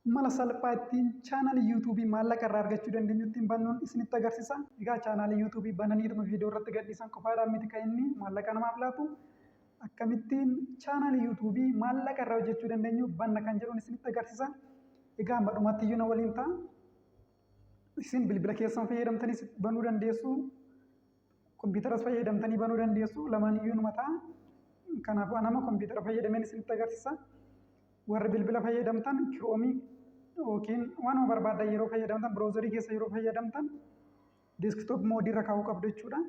Mala salphaa ittiin chaanaalii yuutuubii maallaqa irraa argachuu dandeenyu ittiin bannuun isinitti agarsiisa. Egaa chaanaalii yuutuubii bananiituma viidiyoo irratti gadhiisan qofaadhaan miti kan inni maallaqa namaaf laatu. Akkamittiin chaanaalii yuutuubii maallaqa irraa hojjechuu dandeenyu banna kan jedhuun isinitti agarsiisa. Egaa badhumatti iyyuu na waliin ta'a. Isin bilbila keessan fayyadamtanii banuu dandeessu. Kompiitaras fayyadamtanii banuu dandeessu. Lamaan iyyuu numa ta'a. Kanaafuu nama kompiitara fayyadameen isinitti agarsiisa. Warri bilbila fayyadamtan kiroomii yookiin waanuma barbaadan yeroo fayyadamtan biroozarii keessa yeroo fayyadamtan deeskitoop moodii irra kaa'uu qabdu jechuudha.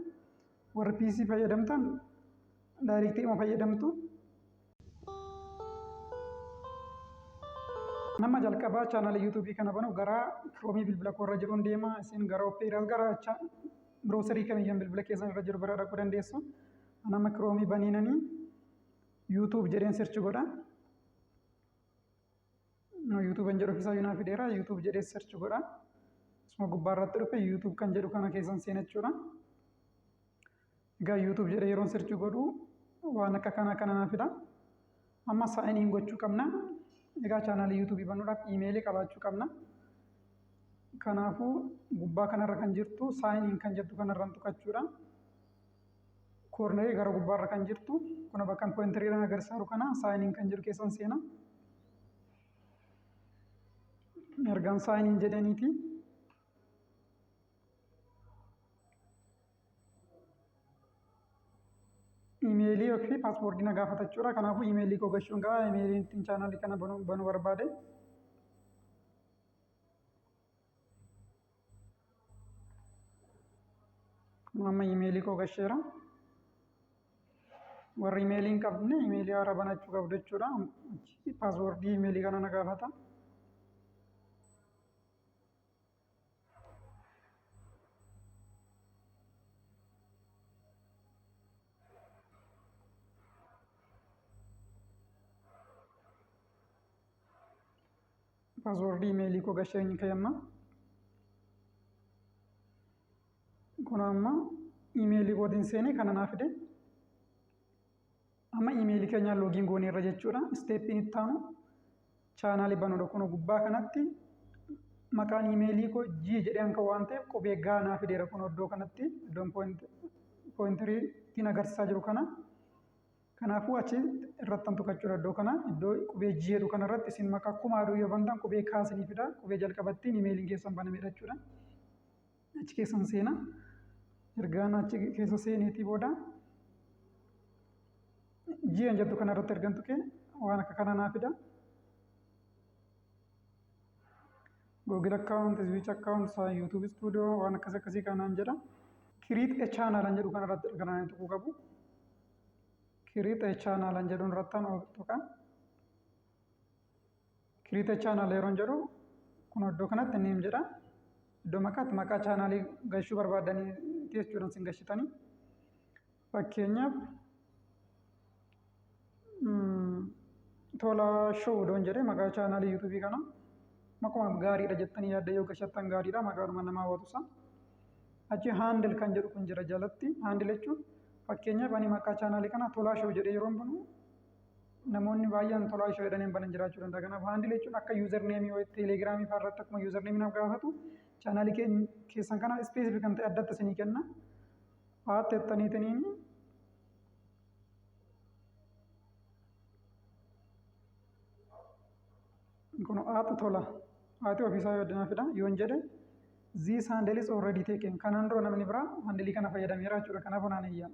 Warri PC fayyadamtan daayirektiima fayyadamtu. Nama jalqabaa chaanaalii yuutuubii kana banuuf gara kiroomii bilbila koo irra jiruun deema. Isin gara oppeeraa gara biroozarii kamiyyuu bilbila keessan irra jiru bira dhaquu dandeessu. Nama kiroomii baniinanii yuutuub jedheen sirchi godha. YouTube kan jedhu ofiisaa yuunaa fideera. YouTube jedhee search godha. Asuma gubbaa irratti dhufe YouTube kan jedhu kana keessan seena jechuudha. Egaa YouTube jedhee yeroon search godhu waan akka kana naa fida. Amma sign in gochuu qabna. Egaa chaanaalii YouTube banuudhaaf emailii qabaachuu qabna. Kanaafuu gubbaa kanarra kan jirtu sign in kan jettu kanarraan tuqachuudha. Koornerii gara gubbaarra kan jirtu kun bakka pointeriidhaan agarsiisu kana sign in kan jedhu keessan seena. Ergaan sign in jedhaniiti. Emailii yookiin paaspoortii na gaafatachuudha. Kanaafuu emailii koo galchuun gahaa emailiin ittiin chaanaalii kana banuu barbaade. Amma emailii koo galcheera. Warri emailii hin qabne emailii haaraa banachuu qabdu jechuudha. Paaspoortii emailii kana na gaafata. Paaspoortii emailii koo galcheen ka'emma. Kun amma emailii kootiin seenee kana naa fide. Amma emailii keenyaan loogiin goonee irra jechuudha. Isteeppiin itti aanu chaanaalii banuudha. Kun gubbaa kanatti maqaan emailii koo G jedhee kan waan ta'eef qubee gaa naa fideera. Kun iddoo kanatti iddoon poointiriitiin agarsiisaa jiru kana. Kanaafuu achi irratti tuqachuudha iddoo kana. Iddoo qubee G jedhu kanarratti isin maqaa kumaaduu yoo bantan qubee kaasanii fida. Qubee jalqabattiin emailiin keessan banamedha jechuudha. Achi keessan seena. Ergaan achi keessa seeneetii booda G jettu kanarratti ergan tuqee waan akka kana naa fida. Google account, Switch account, YouTube studio waan akkasii kanaan jedha. Create a channel jedhu kanarratti ergan tuquu qabu. Create a channel jedhuun irrattaan tuqa. Create a channel yeroon jedhu kun iddoo kanatti name jedha. Iddoo maqaa chaanaalii galchuu barbaadanii jechuudhaan isin galchitanii. Fakkeenyaaf Tola show doon jedhee maqaa chaanaalii yuutuubii kana maquma gaariidha jettanii yaadda yoo galchattan gaariidha maqaadhuma nama hawwatusa. Achi handle kan jedhu kun jira jalatti. Handle jechuun fakkeenyaaf ani maqaa chaanaalii kana Tola show jedhee yeroon banu namoonni baay'een Tola show jedhanii banan jiraachuu danda'a. Kanaaf handle jechuun akka username yoo telegiraamii fa'aa irratti akkuma username naaf gaafatu chaanaalii keessan kana specific kan ta'e addatti isinii kenna. Haati jettaniitiniin kun haati tola. Haati ofiisaa yoo addunyaa fida yoon jedhe this handle is already taken. Kanaan dura namni biraa handilii kana fayyadameera jechuudha. Kanaafuu naan eeyyaa.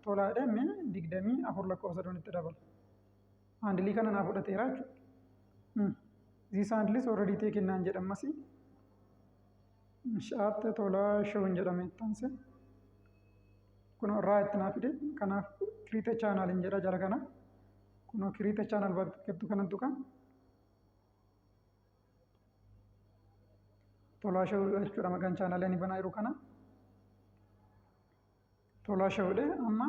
Tola jedhee 24 lakkoofsa doonitti dabala. Handilii kana naaf fudhateera jechuudha. This handle is already taken naan jedhamasi. Shaatti tola shown jedhame ittaanse. Kun irraa itti naa fide. Kanaaf create channel hin jedha jala kana. Kun create channel bakka kanan tuqa. Tola show jechuudha maqaan chaanaalii ani banaa jiru kana. Tola show dhe amma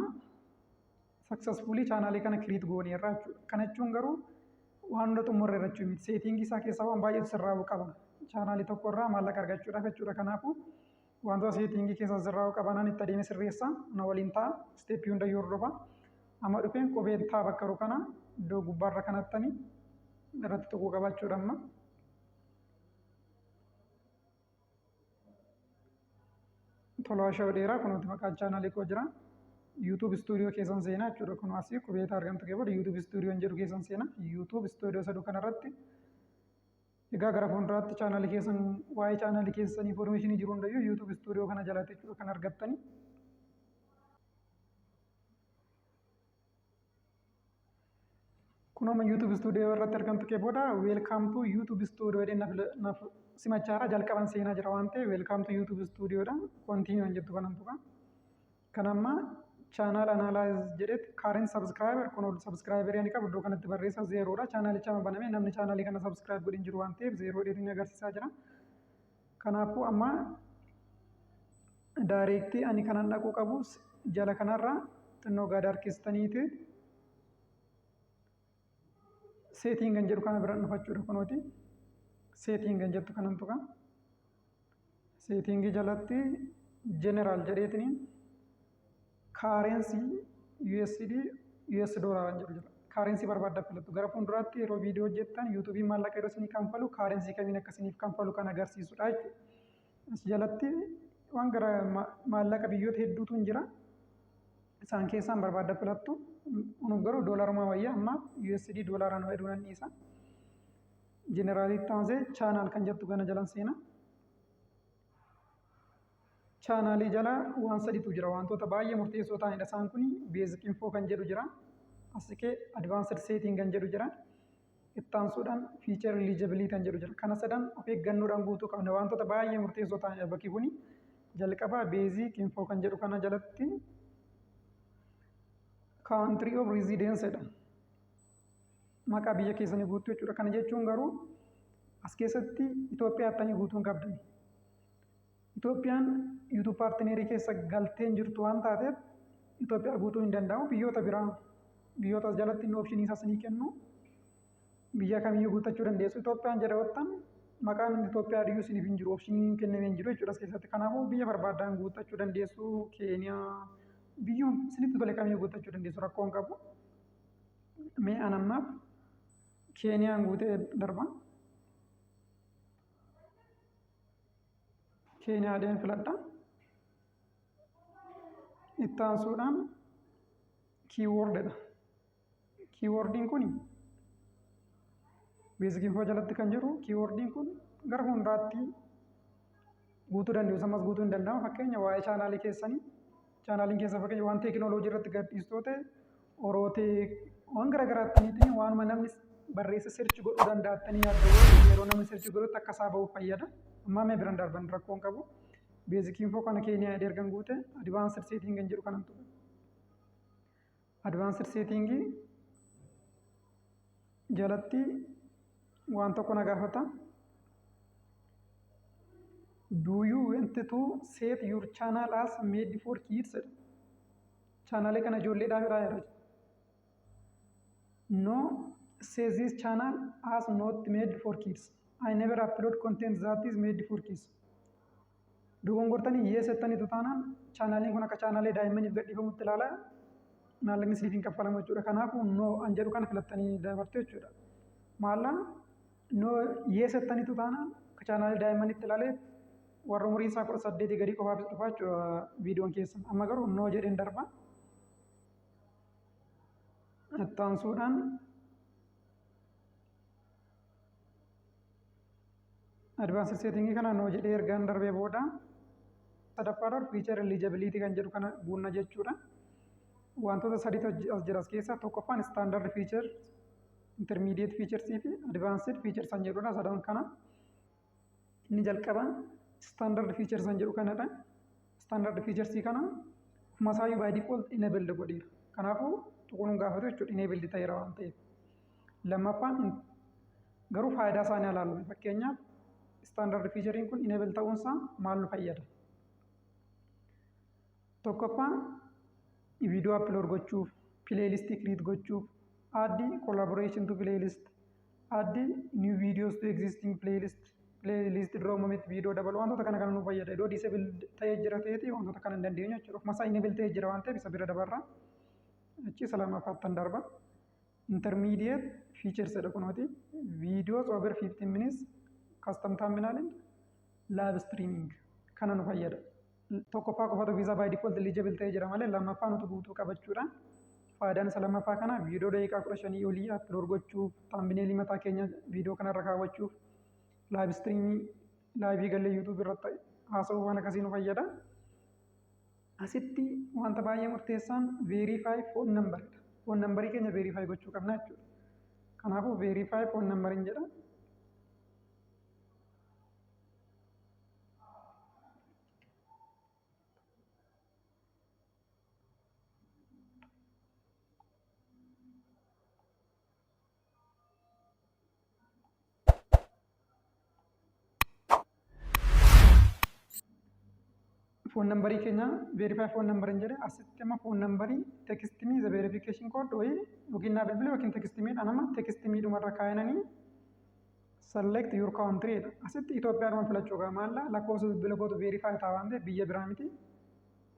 successfully chaanaalii kana create goonee irraa jechuudha. Kana jechuun garuu waan hunda xumurre irratti miti. Seetingii isaa keessaa waan baay'eetu sirraa'uu qaba. Chaanaalii tokko irraa maallaqa argachuudhaaf jechuudha. Kanaafuu wantoota seetingii keessaa sirraa'uu qaban itti adeeme sirreessa. Na waliin ta'a. Steeppii hunda yoo hordofa. Amma dhufeen qubeen taa bakka jiru kana iddoo gubbaarra kanattanii irratti tuquu qabachuudha amma. Tolaashaa dheeraa kunuuti maqaan chaanaalii koo jira. YouTube stuudiyoo keessan seenaa jechuudha. Kun asii qubeeta argamtu keewwata YouTube stuudiyoon jedhu keessan seenaa. YouTube stuudiyoo saduu kanarratti egaa gara fuulduraatti chaanaalii keessan waa'ee chaanaalii keessanii information jiru hundayyuu YouTube stuudiyoo kana jalatti jechuudha kan argattani. Kunoma YouTube stuudiyoo irratti argamtu keewwata welcome to YouTube studio jedhee simachaara jalqaban seenaa jira waan ta'eef welcome to YouTube studioodha. Continue hin jettu kanan tuqa. Kanamma channel analyze jedheet current subscriber kun subscriber yani qabu iddoo kanatti barreessa zeeroodha. Chaanaalicha baname namni chaanaalii kana subscribe godhin jiru waan ta'eef zeeroo dheetiin agarsiisaa jira. Kanaafuu amma directii ani kanan dhaquu qabu jala kanarra xinnoo gad harkistaniiti setting kan jedhu kana biraan dhufachuudha kunooti. Setting kan jettu kanan tuqa. Setting jalatti general jedheetiniin currency USD US dollar jedhu jira. Currency barbaadda filattu. Gara fuulduraatti yeroo viidiyoo hojjettan YouTube maallaqa yeroo isinii kanfalu currency kamiin akka isiniif kanfalu kan agarsiisudha jechuudha. As jalatti waan gara maallaqa biyyoota hedduutu hin jira. Isaan keessaan barbaadda filattu. Kun garuu doolarumaa wayyaa amma USD doolaraan fayyaduu nan dhiisa. Generalitti taasise channel kan jettu kana jalan seena. Channelii jala waan sadiitu jira wantoota baay'ee murteessoo ta'anidha. Isaan kun basic info kan jedhu jira. Asike advanced setting kan jedhu jira. Ittaansuudhaan feature eligibility kan jedhu jira. Kana sadan of eeggannoodhaan guutuu qabna. Wantoota baay'ee murteessoo ta'anidha bakki kuni. Jalqaba basic info kan jedhu kana jalatti country of residence jedha. Maqaa biyya keessanii guutuu jechuudha. Kana jechuun garuu as keessatti Itoophiyaa attanii guutuun qabdan. Itoophiyaan YouTube partnerii keessa galteen jirtu waan taateef Itoophiyaa guutuu hin danda'u. Biyyoota biraa biyyoota jalatti inni optionii isaas ni kennu. Biyya kamiyyuu guuttachuu dandeessu. Itoophiyaan jedha wattan maqaan Itoophiyaa dhiyyuu isiniif hin jiru. Optionii kennamee hin jiru jechuudha as keessatti. Kanaafuu biyya barbaadan guuttachuu dandeessu. Keeniyaa biyyoon isinitti tole kamiyyuu guuttachuu dandeessu rakkoo hin qabu. Mee anammaaf Keeniyaan guutee darba. Keeniyaadhaan filadha. Itti aansuudhaan kiiwoordidha. Kiiwoordiin kun beezik infoo jalatti kan jiru kiiwoordiin kun gara hundaatti guutuu danda'u ammas guutuu hin danda'amu. Fakkeenya waa'ee chaanaalii keessanii chaanaaliin keessa fakkeenya waan teekinooloojii irratti gadhiistoo ta'e orootee waan garaagaraatti waanuma namni barreessa search godhuu danda'attanii yaaddu yeroo namni search godhutti akka isaa bahuuf fayyada. Amma mee biraan darban rakkoo hin qabu. Basic info kana Keeniyaa ergan guute advanced setting kan jedhu kanan tuqa. Advanced setting jalatti waan tokko na gaafata. Do you want to set your channel as made for kids? Channel kana ijoolleedhaaf irraa No, says this channel as not made for kids. I never upload content that is made for kids. Dugongortanii yeesettanii tutaanaan chaanaliin kun akka chaanalee daa'immaniif gadhiifamutti ilaala. Maallaqni siif hin kaffalamu jechuudha. Kanaafuu no an jedhu kana filattanii dabartu jechuudha. Maalla no yeesettanii tutaanaan akka chaanalee daa'immanitti ilaalee warra umuriin isaa 18 gadi qofaaf dhufa jechuudha viidiyoon keessan. Amma garuu no jedheen darba. Ittaansuudhaan advanced setting kana no jedhee ergaan darbee booda sadaffaadhaan feature eligibility kan jedhu kana guunna jechuudha. Wantoota sadiitu as jira as keessa tokkoffaan standard feature, intermediate features fi advanced features kan jedhudha. Sadan kana inni jalqaba standard features kan jedhu kanadha. Standard features kana masaayu by default enabled godheera. Kanaafuu tuquun gaafatu jechuudha enabled ta'eera waan ta'eef. Lammaffaan garuu faayidaa isaanii ilaalu. Fakkeenyaaf standard featurein kun enable ta'uunsaa maal nu fayyada? Tokkoffaan viidiyoo upload gochuuf, playlist create gochuuf, add collaboration to playlist, add new videos to existing playlist draw moment viidiyoo dabalu wantoota kana nu fayyada. Iddoo disable ta'ee jira ta'eeti wantoota kana hin dandeenyu jechuudha. Masaa enable ta'ee jira waan ta'eef isa bira dabarra. Achi salamaffaattan darba. Intermediate features jedha kunooti. Videos over 15 minutes custom terminal live streaming kana nu fayyada. tokkoffaa qofatu viizaa by default eligible ta'ee jira malee lammaffaa nuti guutuu qabachuudha. Faayidaan isa lammaffaa kana viidiyoo daqiiqaa 15 olii upload gochuuf, thumbnail mataa keenya viidiyoo kanarra kaawwachuuf, live streaming laayivii gallee YouTube irratti haasa'uu waan akkasii nu fayyada. Asitti wanta baay'ee murteessaan verify phone number dha. Phone numberii keenya verify gochuu qabna jechuudha. Kanaafuu verify phone numberiin jedha. Phone numberii keenya verify phone number jedhe asitti amma phone numberii text me the verification code yookiin naa bilbila yookiin text me dha nama text me dhumarra kaayanii select your country dha. Asitti Itoophiyaadhuma filachuu qaba maalla lakkoofsa bilbila kootu verify ta'a waan ta'eef biyya biraa miti.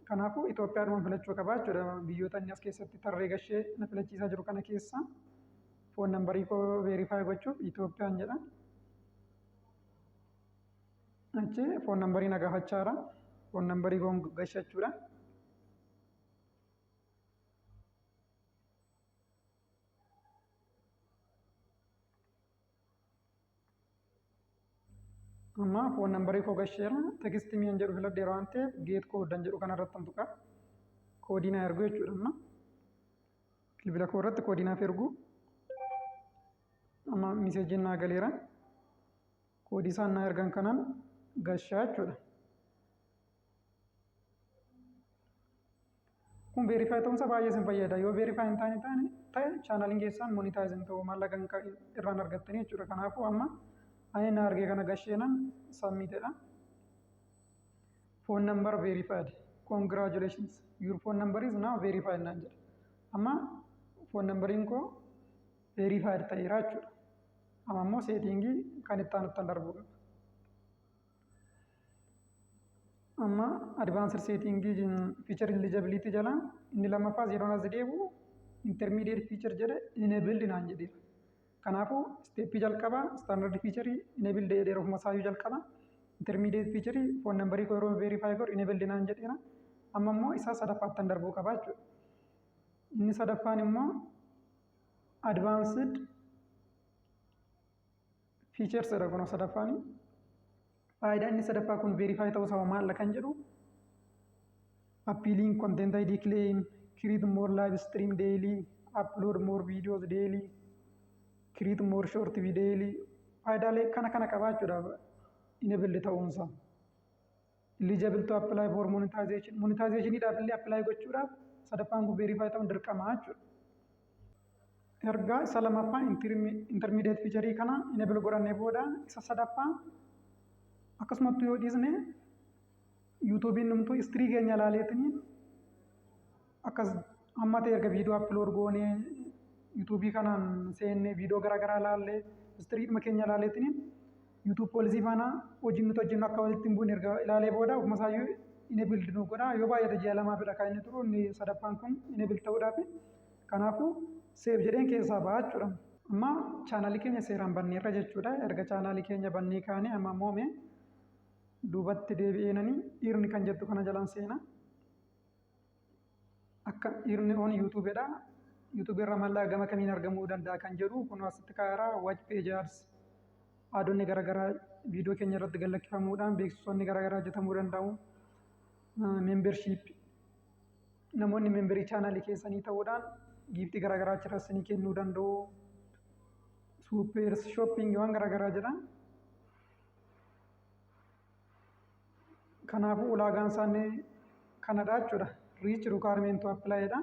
Kanaafuu Itoophiyaadhuma filachuu qaba jechuudha. Biyyoota inni as keessatti tarree gashee na filachiisaa jiru kana keessa phone numberii koo verify gochuuf Itoophiyaan jedha. Achi phone numberii na gaafachaadha. Phone numberii koo gashachuudha. Amma phone numberii koo gasheera text me jedhu filadheera waan ta'eef get code jedhu kanarratti tuqa. Koodii na ergu jechuudha amma. Bilbila koo irratti koodii naaf ergu. Amma miseejiin naa galeera. Koodii isaan na ergan kanaan gashaa jechuudha. Kun verify ta'uunsa baay'ee isin fayyada. Yoo verify hin taane ta'e chaanaliin keessan monetize hin ta'u maallaqa irraan argattanii jechuudha. Kanaafuu amma ani na argee kana gasheenan submitedha. Phone number verified. Congratulations. Your phone number is now verified naan jedha. Amma phone numberiin koo verified ta'eera jechuudha. Amma immoo settingii kan itti aanutti darbuu qaba. Amma advanced setting feature eligibility jala inni lammaffaa zeroon as deebi'u intermediate feature jedhe enabled naan jedheera. Kanaafuu step jalqaba standard feature enabled jedheera ofuma isaayyuu jalqaba. Intermediate feature phone numberii koo yeroo verify godhu enabled naan jedheera. Amma immoo isaa sadaffaatti darbuu qaba jechuudha. Inni sadaffaan immoo advanced features jedha kun sadaffaanii. Faayidaan inni sadaffaa kun verify ta'uu isaa maalla kan jedhu appealing content ID claim, create more live stream daily, upload more videos daily, create more short video daily. Faayidaalee kana qabaachuudha enable ta'uunsa. Eligible to apply for monetization. Monetizationidhaaf illee apply gochuudhaaf sadaffaan kun verify ta'uun dirqama jechuudha. Ergaa isa lammaffaa intermediate feature kana enable godhannee booda isa sadaffaa akkasumatti yoo dhiisne yuutuubiin numtuu istirii keenya ilaaleetiniin akkas amma ta'e erga viidiyoo upload goonee yuutuubii kanaan seennee viidiyoo garaagaraa ilaallee istiriidhuma keenya ilaaleetiniin yuutuub poolisii faana hojiin nuti hojjennu akka walitti hin buune erga ilaalee booda ofuma isaayyuu enabled nu godha yoo baay'ate ji'a lamaafidha kan inni turu inni sadaffaan kun enabled ta'uudhaaf kanaafuu seef jedheen keessaa ba'a jechuudha. Amma chaanaalii keenya seeraan banneerra jechuudha. Erga chaanaalii keenya bannee kaanee amma moome duubatti deebi'eenanii dhiirni kan jettu kana jalaan seena. Akka dhiirni on yuutuubedha. Yuutuubii irra mallaa gama kamiin argamuu danda'a kan jedhu kun asitti kaayaraa watch page ads adoonni garaagaraa viidiyoo keenya irratti gallakkifamuudhaan beeksisoonni garaagaraa hojjetamuu danda'u. Membership namoonni memberii chaanaalii keessanii ta'uudhaan giiftii garaagaraa achirratti isinii kennuu danda'u. Super shopping waan garaagaraa jedhan. Kanaafuu ulaagaan isaanii kanadha jechuudha. Reach requirement to apply dha.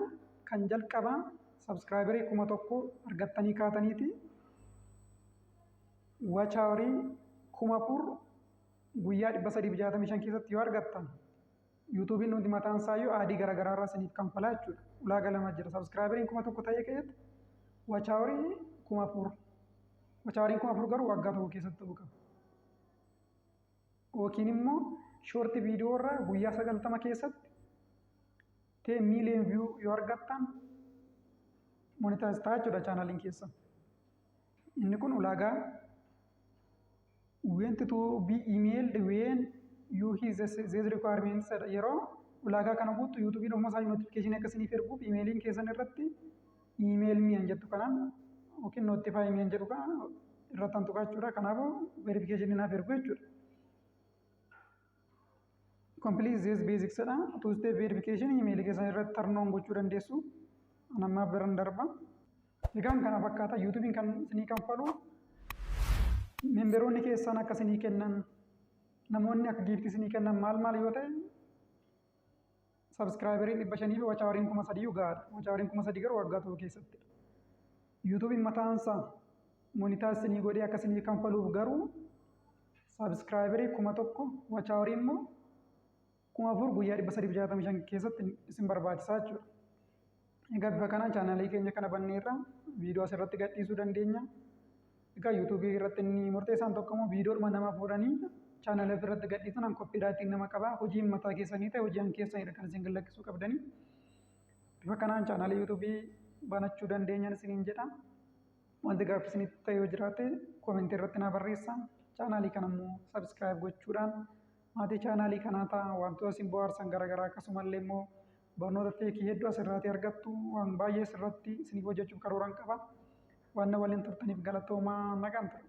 Kan jalqaba subscriberii 1000 argattanii kaataniiti. Watch hour 4000 guyyaa 365 keessatti yoo argattan yuutuubiin nuti mataan isaayyuu aadii garaagaraa irraa isiniif kanfalaa jechuudha. Ulaagaa lama jira. Subscriberiin 1000 ta'ee ka'eetti watch hour 4000. Watch hour 4000 garuu waggaa tokko keessatti ta'uu qaba. Yookiin immoo short viidiyoo irraa guyyaa 90 keessatti 10 million view yoo argattan monetize ta'a jechuudha chaanaliin keessan. Inni kun ulaagaa went to be emailed when you these requirements yeroo ulaagaa kana guuttu yuutuubiin ofuma isaa notification akkasiniif erguuf iimeeliin keessan irratti iimeil mi'an jettu kanaan yookiin notify mi'an jedhu kana irratti hantuqaa jechuudha. Kanaafuu verification naaf ergu jechuudha. Complete this basics jedha. Two step verification iimeelii keessan irratti turn on gochuu dandeessu. Anammaa biran darba. Egaan kana fakkaata yuutuubiin kan isinii kanfalu memberoonni keessan akka isinii kennan namoonni akka giiftii isinii kennan maal yoo ta'e sabskraayiberiin 500 fi wachaawariin 3,000 gahaadha. Wachaawariin 3,000 garuu waggaa tokko keessatti. yuutuubiin mataansaa monitaayizii isinii godhee akka isinii kanfaluuf garuu sabskraayiberii 1,000 wachaawarii immoo 4,000 guyyaa 365 keessatti isin barbaachisaa jechuudha. Egaa bifa kanaan chaanaalii keenya kana banneerra viidiyoo asirratti gadhiisuu dandeenya. Egaa yuutuubii irratti inni murteessaan tokko immoo viidiyoodhuma nama fuudhanii chaanaalii irratti gadhiisan koppiraaytiin nama qaba. Hojiin mataa keessanii ta'e hojii keessanii kan isin gallakkisuu qabdanii. Bifa kanaan chaanaalii yuutuubii banachuu dandeenyan isiniin jedha. Wanti gaaffii isinitti ta'e yoo jiraate koomentii irratti na barreessaa. Chaanaalii kana immoo sabskraayib gochuudhaan maatii chaanaalii kanaa ta'a. Wantoota isin bohaarsan garaagaraa akkasumallee immoo barnoota teekii hedduu asirratti argattu waan baay'ee asirratti isiniif hojjechuuf karooran qaba. Waan waliin turtaniif galatoomaa nagaan ture.